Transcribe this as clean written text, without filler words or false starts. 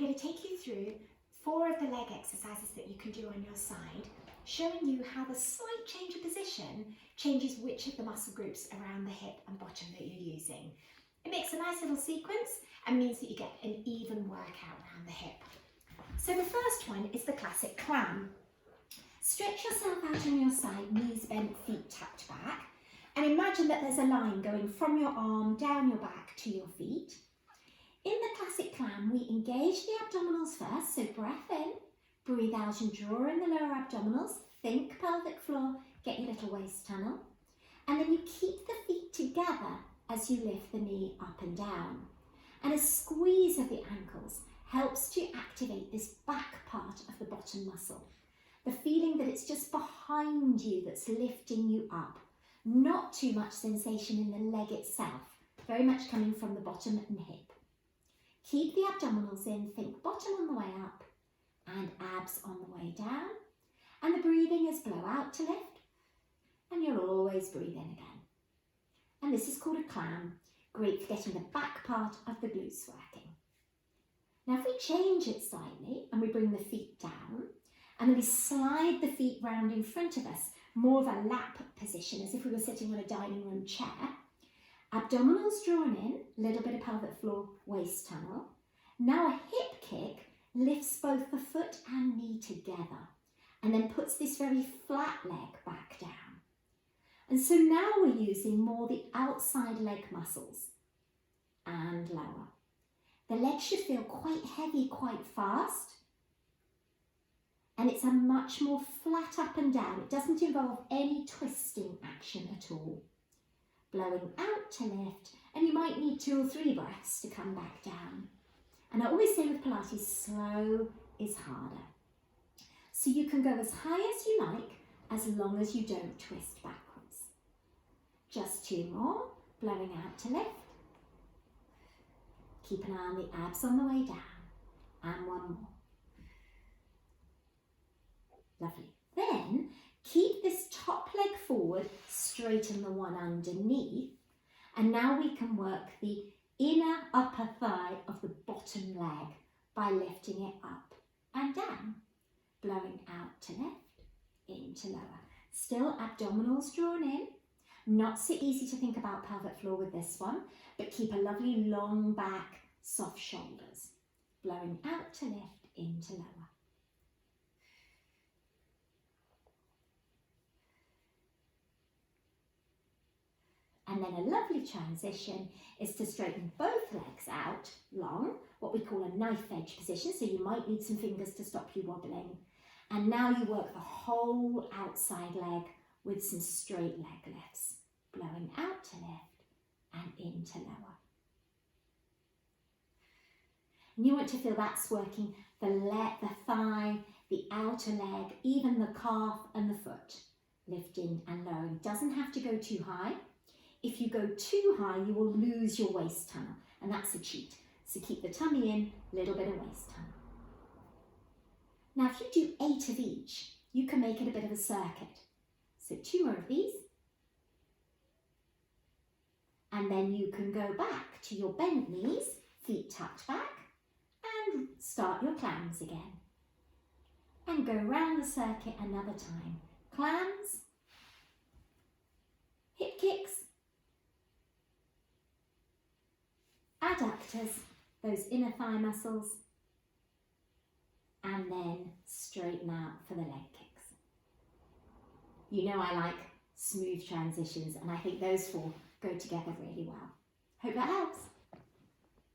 going to take you through 4 of the leg exercises that you can do on your side, showing you how the slight change of position changes which of the muscle groups around the hip and bottom that you're using. It makes a nice little sequence and means that you get an even workout around the hip. So the first one is the classic clam. Stretch yourself out on your side, knees bent, feet tucked back, and imagine that there's a line going from your arm down your back to your feet. In the classic clam, we engage the abdominals first, so breath in, breathe out and draw in the lower abdominals, think pelvic floor, get your little waist tunnel, and then you keep the feet together as you lift the knee up and down. And a squeeze of the ankles helps to activate this back part of the bottom muscle. The feeling that it's just behind you that's lifting you up. Not too much sensation in the leg itself, very much coming from the bottom and hip. Keep the abdominals in, think bottom on the way up and abs on the way down. And the breathing is blow out to lift, and you'll always breathe in again. And this is called a clam, great for getting the back part of the glutes working. Now if we change it slightly and we bring the feet down, and then we slide the feet round in front of us, more of a lap position, as if we were sitting on a dining room chair. Abdominals drawn in, little bit of pelvic floor, waist tunnel. Now a hip kick lifts both the foot and knee together and then puts this very flat leg back down. And so now we're using more the outside leg muscles and lower. The leg should feel quite heavy, quite fast. And it's a much more flat up and down. It doesn't involve any twisting action at all. Blowing out to lift, and you might need 2 or 3 breaths to come back down. And I always say with Pilates, slow is harder. So you can go as high as you like, as long as you don't twist backwards. Just 2 more, blowing out to lift. Keep an eye on the abs on the way down. And 1 more. Lovely. Then keep this top leg forward, straighten the one underneath, and now we can work the inner upper thigh of the bottom leg by lifting it up and down, blowing out to lift, into lower. Still abdominals drawn in, not so easy to think about pelvic floor with this one, but keep a lovely long back, soft shoulders, blowing out to lift, into lower. And then a lovely transition is to straighten both legs out long, what we call a knife edge position, so you might need some fingers to stop you wobbling. And now you work the whole outside leg with some straight leg lifts, blowing out to lift and into lower. And you want to feel that's working the leg, the thigh, the outer leg, even the calf and the foot, lifting and lowering. Doesn't have to go too high. If you go too high, you will lose your waist tunnel, and that's a cheat. So keep the tummy in, little bit of waist tunnel. Now, if you do 8 of each, you can make it a bit of a circuit. So 2 more of these. And then you can go back to your bent knees, feet tucked back, and start your clams again. And go round the circuit another time. Clams, hip kicks, adductors, those inner thigh muscles, and then straighten out for the leg kicks. You know I like smooth transitions, and I think those 4 go together really well. Hope that helps.